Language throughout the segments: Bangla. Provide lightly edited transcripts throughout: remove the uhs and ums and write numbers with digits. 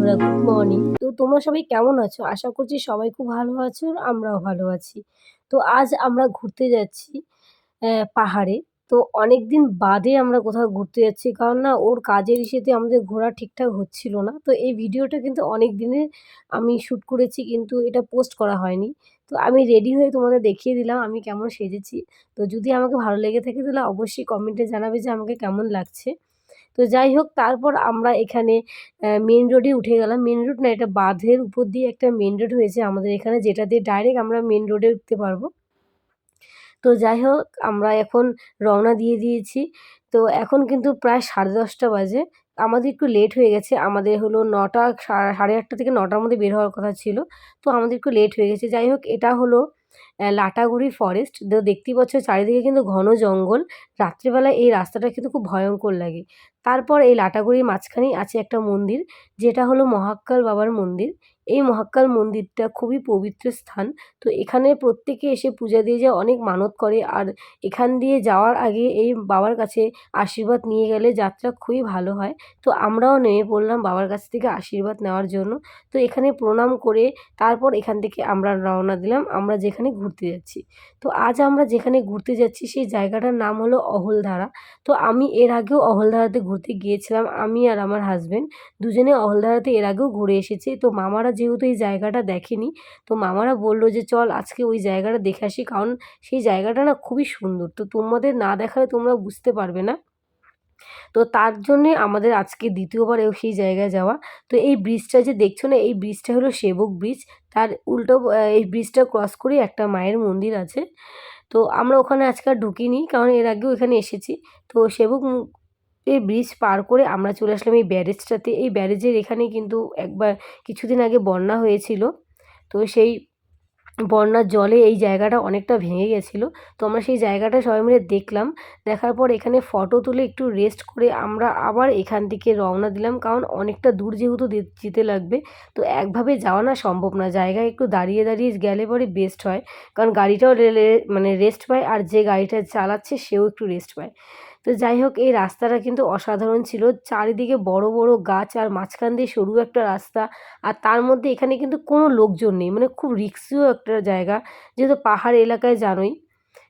বন্ধুরা, গুড মর্নিং। তো তোমরা সবাই কেমন আছো? আশা করছি সবাই খুব ভালো আছো আর আমরাও ভালো আছি। তো আজ আমরা ঘুরতে যাচ্ছি পাহাড়ে। তো অনেকদিন বাদে আমরা কোথাও ঘুরতে যাচ্ছি। কারণ না ওর কাজের ইসেতে আমাদের ঘোরা ঠিকঠাক হচ্ছিল না। তো এই ভিডিওটা কিন্তু অনেক দিনের আমি শ্যুট করেছি, কিন্তু এটা পোস্ট করা হয়নি। তো আমি রেডি হয়ে তোমাদের দেখিয়ে দিলাম আমি কেমন সেজেছি। তো যদি আমাকে ভালো লেগে থাকে তাহলে অবশ্যই কমেন্টে জানাবে যে আমাকে কেমন লাগছে। তো যাই হোক, তারপর আমরা এখানে মেইন রোডে উঠে গেলাম। মেইন রোড না, এটা বাঁধের উপর দিয়ে একটা মেইন রোড হয়েছে আমাদের এখানে, যেটা দিয়ে ডাইরেক্ট আমরা মেইন রোডে উঠতে পারবো। তো যাই হোক, আমরা এখন রওনা দিয়ে দিয়েছি। তো এখন কিন্তু প্রায় 10:30 বাজে। আমাদের একটু লেট হয়ে গেছে। আমাদের হলো ৯টা ৮:30 থেকে ৯টার মধ্যে বের হওয়ার কথা ছিল। তো আমাদের একটু লেট হয়ে গেছে। যাই হোক, এটা হলো লাটাগুড়ি ফরেস্ট। তো দেখতেই পাচ্ছ চারিদিকে কিন্তু ঘন জঙ্গল। রাত্রিবেলা এই রাস্তাটা কিন্তু খুব ভয়ঙ্কর লাগে। তারপর এই লাটাগুড়ির মাঝখানেই আছে একটা মন্দির, যেটা হলো মহাক্কাল বাবার মন্দির। এই মহাক্কাল মন্দিরটা খুবই পবিত্র স্থান। তো এখানে প্রত্যেকে এসে পূজা দিয়ে যায়, অনেক মানত করে। আর এখান দিয়ে যাওয়ার আগে এই বাবার কাছে আশীর্বাদ নিয়ে গেলে যাত্রা খুবই ভালো হয়। তো আমরাও নেমে পড়লাম বাবার কাছ থেকে আশীর্বাদ নেওয়ার জন্য। তো এখানে প্রণাম করে তারপর এখান থেকে আমরা রওনা দিলাম আমরা যেখানে ঘুরতে যাচ্ছি। তো আজ আমরা যেখানে ঘুরতে যাচ্ছি সেই জায়গাটার নাম হলো অহলধারা। তো আমি এর আগেও অহলধারাতে ঘুরতে গিয়েছিলাম। আমি আর আমার হাসব্যান্ড দুজনে অহলধারাতে এর আগেও ঘুরে এসেছি। তো মামারা যেহেতু এই জায়গাটা দেখেনি, তো মামারা বলল যে চল আজকে ওই জায়গাটা দেখে আসি, কারণ সেই জায়গাটা না খুবই সুন্দর। তো তোমাদের না দেখালে তোমরা বুঝতে পারবে না। তো তার জন্যে আমাদের আজকে দ্বিতীয়বারেও সেই জায়গায় যাওয়া। তো এই ব্রিজটা যে দেখছো না, এই ব্রিজটা হলো সেবক ব্রিজ। তার উল্টো এই ব্রিজটা ক্রস করেই একটা মায়ের মন্দির আছে। তো আমরা ওখানে আজকে আর ঢুকিনি, কারণ এর আগেও এখানে এসেছি। তো এই ব্রিজ পার করে আমরা চলে আসলাম এই ব্যারেজটাতে। এই ব্যারেজের এখানে কিন্তু একবার কিছুদিন আগে বন্যা হয়েছিল। তো সেই বন্যার জলে এই জায়গাটা অনেকটা ভেঙে গেছিলো। তো আমরা সেই জায়গাটা সবাই মিলে দেখলাম। দেখার পর এখানে ফটো তুলে একটু রেস্ট করে আমরা আবার এখান থেকে রওনা দিলাম, কারণ অনেকটা দূর যেহেতু যেতে লাগবে। তো একভাবে যাওয়া না সম্ভব না, জায়গায় একটু দাঁড়িয়ে দাঁড়িয়ে গেলে পরে বেস্ট হয়। কারণ গাড়িটাও মানে রেস্ট পায়, আর যে গাড়িটা চালাচ্ছে সেও একটু রেস্ট পায়। তো যাই হোক, এই রাস্তাটা কিন্তু অসাধারণ ছিল। চারিদিকে বড় বড় গাছ আর মাঝখান দিয়ে সরু একটা রাস্তা। আর তার মধ্যে এখানে কিন্তু কোনো লোকজন নেই, মানে খুব রিস্কিও একটা জায়গা। যেহেতু পাহাড় এলাকায় জানোই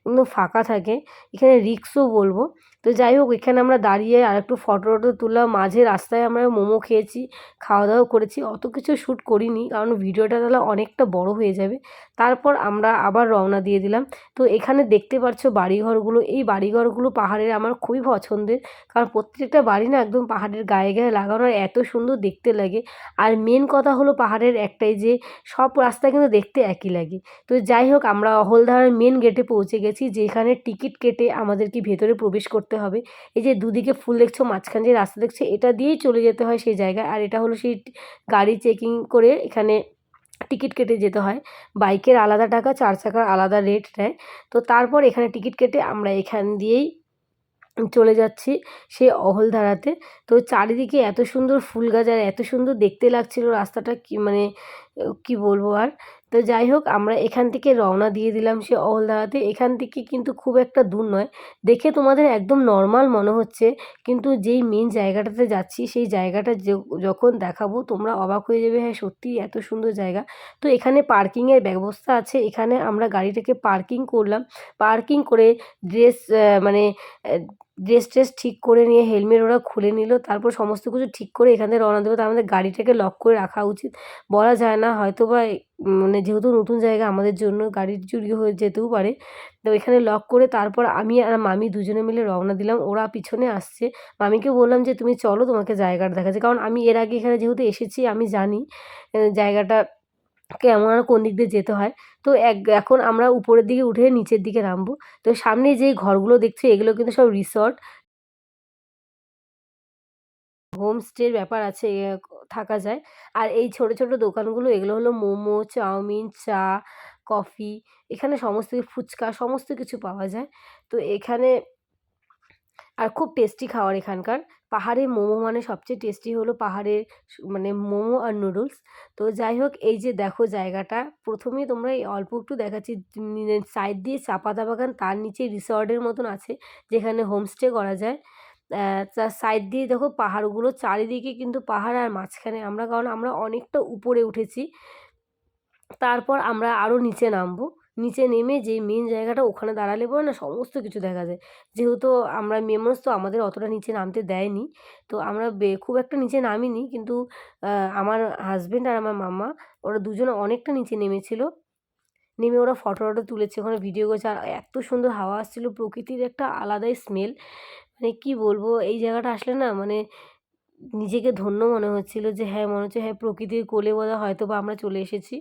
একদম ফাঁকা থাকে, এখানে রিস্কও বলবো। তো যাই হোক, এখানে আমরা দাঁড়িয়ে আর একটু ফটো টটো তুললাম। মাঝে রাস্তায় আমরা মোমো খেয়েছি, খাওয়া দাওয়া করেছি। অত কিছু শ্যুট করিনি, কারণ ভিডিওটা তাহলে অনেকটা বড় হয়ে যাবে। তারপর আমরা আবার রওনা দিয়ে দিলাম। তো এখানে দেখতে পাচ্ছ বাড়িঘরগুলো। এই বাড়িঘরগুলো পাহাড়ের আমার খুবই পছন্দের, কারণ প্রত্যেকটা বাড়ি না একদম পাহাড়ের গায়ে গায়ে লাগানো, আর এত সুন্দর দেখতে লাগে। আর মেন কথা হলো পাহাড়ের একটাই যে সব রাস্তা কিন্তু দেখতে একই লাগে। তো যাই হোক, আমরা অহলধারার মেন গেটে পৌঁছে গেছি, যেখানে টিকিট কেটে আমাদেরকে ভেতরে প্রবেশ করতে হবে। এই যে দুদিকে ফুল দেখছো, মাঝখান যে রাস্তা দেখছো, এটা দিয়েই চলে যেতে হয় সেই জায়গায়। আর এটা হলো সেই গাড়ি চেকিং করে এখানে টিকিট কেটে যেতে হয়। বাইকের আলাদা টাকা, 4 চাকার আলাদা রেট নেয়। তো তারপর এখানে টিকিট কেটে আমরা এখান দিয়েই চলে যাচ্ছি সেই অহলধারাতে। তো চারিদিকে এত সুন্দর ফুল গাছ আর এত সুন্দর দেখতে লাগছিল রাস্তাটা, কি মানে কি বলবো আর। তো যাই হোক, আমরা এখান থেকে রওনা দিয়ে দিলাম সে অহলধারাতে। এখান থেকে কিন্তু খুব একটা দূর নয়, দেখে তোমাদের একদম নর্মাল মনে হচ্ছে, কিন্তু যেই মেন জায়গাটাতে যাচ্ছি সেই জায়গাটা যখন দেখাবো তোমরা অবাক হয়ে যাবে, হ্যাঁ সত্যিই এত সুন্দর জায়গা। তো এখানে পার্কিংয়ের ব্যবস্থা আছে। এখানে আমরা গাড়িটাকে পার্কিং করলাম। পার্কিং করে ড্রেস মানে ড্রেস ট্রেস ঠিক করে নিয়ে হেলমেট ওরা খুলে নিল। তারপর সমস্ত কিছু ঠিক করে এখান থেকে রওনা দেবো। তো আমাদের গাড়িটাকে লক করে রাখা উচিত। বলা যায় না, হয়তোবা মানে যেহেতু নতুন জায়গা আমাদের জন্য গাড়ির চুরি হয়ে যেতেও পারে। তো এখানে লক করে তারপর আমি আর মামি দুজনে মিলে রওনা দিলাম। ওরা পিছনে আসছে। মামিকে বললাম যে তুমি চলো, তোমাকে জায়গাটা দেখাচ্ছি। কারণ আমি এর আগে এখানে যেহেতু এসেছি আমি জানি জায়গাটা কেমন আর কোন দিক দিয়ে যেতে হয়। তো এখন আমরা উপরের দিকে উঠে নিচের দিকে নামবো। তো সামনে যেই ঘরগুলো দেখছো এগুলো কিন্তু সব রিসর্ট, হোমস্টের ব্যাপার আছে, থাকা যায়। আর এই ছোট ছোট দোকানগুলো এগুলো হলো মোমো, চাউমিন, চা, কফি, এখানে সমস্ত ফুচকা সমস্ত কিছু পাওয়া যায়। তো এখানে আর খুব টেস্টি খাবার এখানকার। পাহাড়ে মোমো মানে সবচেয়ে টেস্টি হলো পাহাড়ের মানে মোমো আর নুডলস। তো যাই হোক, এই যে দেখো জায়গাটা, প্রথমেই তোমরা এই অল্প একটু দেখাচ্ছি, সাইড দিয়ে চা পাতা বাগান, তার নিচে রিসর্টের মতন আছে যেখানে হোমস্টে করা যায়। তার সাইড দিয়ে দেখো পাহাড়গুলো, চারিদিকে কিন্তু পাহাড় আর মাঝখানে আমরা, কারণ আমরা অনেকটা উপরে উঠেছি। তারপর আমরা আরও নিচে নামবো। নিচে নেমে যেই মেন জায়গাটা, ওখানে দাঁড়ালে পরে না সমস্ত কিছু দেখা যায়। যেহেতু আমরা মেয়ে মানুষ তো আমাদের অতটা নিচে নামতে দেয়নি। তো আমরা খুব একটা নিচে নামিনি, কিন্তু আ আমার হাসবেন্ড আর আমার মাম্মা ওরা দুজনে অনেকটা নিচে নেমেছিল। নেমে ওরা ফটো-টটো তুলেছে, ওখানে ভিডিও করেছে। আর এত সুন্দর হাওয়া আসছিল, প্রকৃতির একটা আলাদাই স্মেল। মানে কি বলবো, এই জায়গাটা আসলে না মানে নিজেকে ধন্য মনে হচ্ছিল যে হ্যাঁ, মনে হচ্ছে হ্যাঁ, প্রকৃতির কোলে বোধহয় হয়তোবা আমরা চলে এসেছি।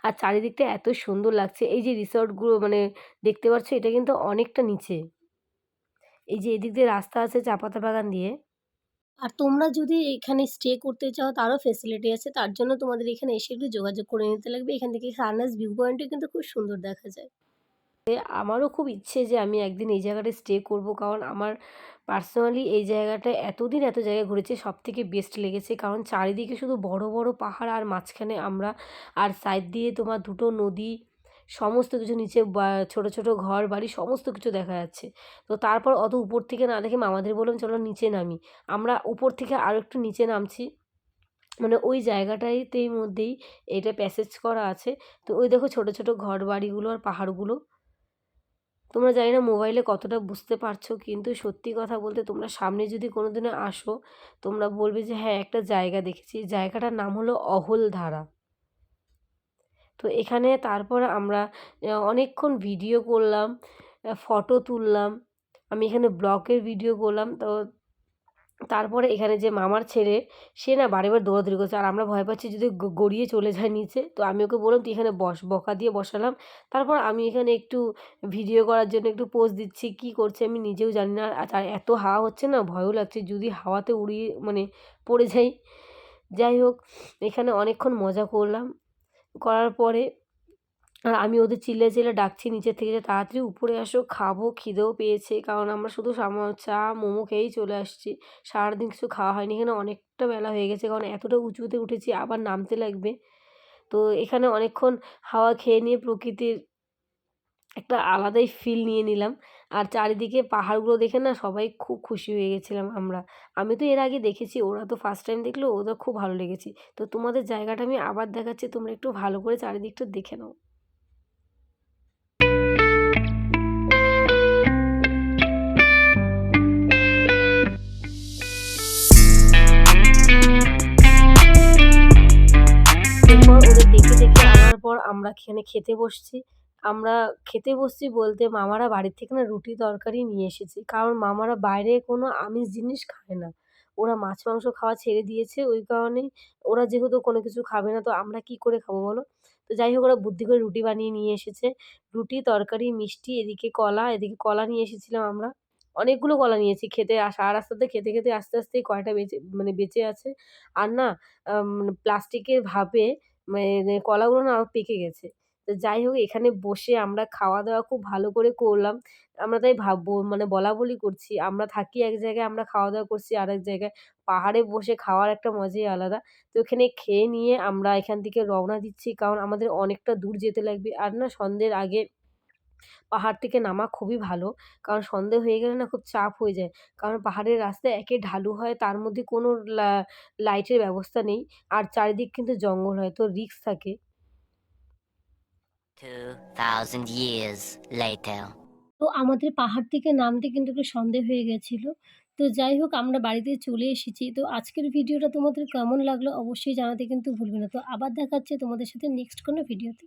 আর চারিদিকটা এত সুন্দর লাগছে। এই যে রিসর্টগুলো মানে দেখতে পাচ্ছ, এটা কিন্তু অনেকটা নিচে। এই যে এদিক দিয়ে রাস্তা আছে চা পাতা বাগান দিয়ে। আর তোমরা যদি এখানে স্টে করতে চাও তারও ফেসিলিটি আছে। তার জন্য তোমাদের এখানে এসে একটু যোগাযোগ করে নিতে লাগবে। এখান থেকে সানরাইজ ভিউ পয়েন্টও কিন্তু খুব সুন্দর দেখা যায়। আমারও খুব ইচ্ছে যে আমি একদিন এই জায়গাটায় স্টে করব। কারণ আমার পার্সোনালি এই জায়গাটায় এতদিন এত জায়গায় ঘুরেছি, সবথেকে বেস্ট লেগেছে। কারণ চারিদিকে শুধু বড়, বড় পাহাড় আর মাঝখানে আমরা, আর সাইড দিয়ে তোমার দুটো নদী, সমস্ত কিছু নিচে ছোট, ছোট ঘরবাড়ি সমস্ত কিছু দেখা যাচ্ছে। তো তারপর অত উপর থেকে না দেখে মামাদের বললাম, "চলো নিচে নামি।" আমরা উপর থেকে আরেকটু নিচে নামছি। মানে ওই জায়গাটাতেই মধ্যেই এটা প্যাসেজ করা আছে। তো ওই দেখো ছোট, ছোট ঘরবাড়িগুলো আর পাহাড়গুলো। তোমরা জানি না মোবাইলে কতটা বুঝতে পারছো, কিন্তু সত্যি কথা বলতে তোমরা সামনে যদি কোনোদিনও আসো, তোমরা বলবে যে হ্যাঁ, একটা জায়গা দেখেছি। জায়গাটার নাম হলো অহলধারা। তো এখানে তারপর আমরা অনেকক্ষণ ভিডিও করলাম, ফটো তুললাম। আমি এখানে ব্লগের ভিডিও করলাম। তো তারপরে এখানে যে মামার ছেলে, সে না বারে, বারে দৌড়াদৌড়ি করছে। আর আমরা ভয় পাচ্ছি যদি গড়িয়ে চলে যায় নিচে। তো আমি ওকে বললাম, "তুই এখানে বস।" বকা দিয়ে বসালাম। তারপর আমি এখানে একটু ভিডিও করার জন্য একটু পোজ দিচ্ছি। কী করছে আমি নিজেও জানি না। আর আর এত হাওয়া হচ্ছে না, ভয়ও লাগছে যদি হাওয়াতে উড়িয়ে মানে পড়ে যাই। যাই হোক, এখানে অনেকক্ষণ মজা করলাম। করার পরে আর আমি ওদের চিল্লায়ে, চিল্লায়ে ডাকছি নিচের থেকে যে, "তাড়াতাড়ি উপরে আসো, খাবো, খিদেও পেয়েছে।" কারণ আমরা শুধু চা, মোমো খেয়েই চলে আসছি। সারাদিন কিছু খাওয়া হয়নি। এখানে অনেকটা বেলা হয়ে গেছে, কারণ এতটা উঁচুতে উঠেছি, আবার নামতে লাগবে। তো এখানে অনেকক্ষণ হাওয়া খেয়ে নিয়ে প্রকৃতির একটা আলাদাই ফিল নিয়ে নিলাম। আর চারিদিকে পাহাড়গুলো দেখে না সবাই খুব খুশি হয়ে গেছিলাম আমরা। আমি তো এর আগে দেখেছি, ওরা তো ফার্স্ট টাইম দেখলো, ওদের খুব ভালো লেগেছে। তো তোমাদের জায়গাটা আমি আবার দেখাচ্ছি, তোমরা একটু ভালো করে চারিদিকটা দেখে নাও। এরপর ওদের দেখে, দেখে আনার পর আমরা এখানে খেতে বসছি। আমরা খেতে বসছি বলতে মামারা বাড়ির থেকে না রুটি তরকারি নিয়ে এসেছে। কারণ মামারা বাইরে কোনো আমিষ জিনিস খায় না। ওরা মাছ মাংস খাওয়া ছেড়ে দিয়েছে। ওই কারণেই ওরা যেহেতু কোনো কিছু খাবে না, তো আমরা কি করে খাবো বলো? তো যাই হোক, ওরা বুদ্ধি করে রুটি বানিয়ে নিয়ে এসেছে। রুটি, তরকারি, মিষ্টি, এদিকে কলা, এদিকে কলা নিয়ে এসেছিলাম আমরা। অনেকগুলো কলা নিয়েছি। সারা রাস্তাতে খেতে, খেতে আস্তে, আস্তে কয়টা বেঁচে আছে। আর না প্লাস্টিকের ভাবে কলাগুলো না আমার পেকে গেছে। তো যাই হোক, এখানে বসে আমরা খাওয়া-দাওয়া খুব ভালো করে করলাম। আমরা তাই মানে বলাবলি করছি। আমরা থাকি এক জায়গায়, আমরা খাওয়া-দাওয়া করছি আরেক জায়গায়। পাহাড়ে বসে খাওয়ার একটা মজাই আলাদা। তো এখানে খেয়ে নিয়ে আমরা এখান থেকে রওনা দিচ্ছি। কারণ আমাদের অনেকটা দূর যেতে লাগবে। আর না সন্ধ্যের আগে পাহাড় থেকে নামা খুবই ভালো। কারণ সন্ধে হয়ে গেলে না খুব চাপ হয়ে যায়। কারণ পাহাড়ের রাস্তা একে ঢালু হয়, তার মধ্যে কোনো লাইটের ব্যবস্থা নেই। আর চারিদিক কিন্তু জঙ্গল হয়, তো রিস্ক থাকে। 2000 years later. তো আমাদের পাহাড় থেকে নামতে কিন্তু একটু সন্ধে হয়ে গেছিল। তো যাই হোক, আমরা বাড়িতে চলে এসেছি। তো আজকের ভিডিওটা তোমাদের কেমন লাগলো অবশ্যই জানাতে কিন্তু ভুলবে না। তো আবার দেখা হচ্ছে তোমাদের সাথে নেক্সট কোনো ভিডিওতে।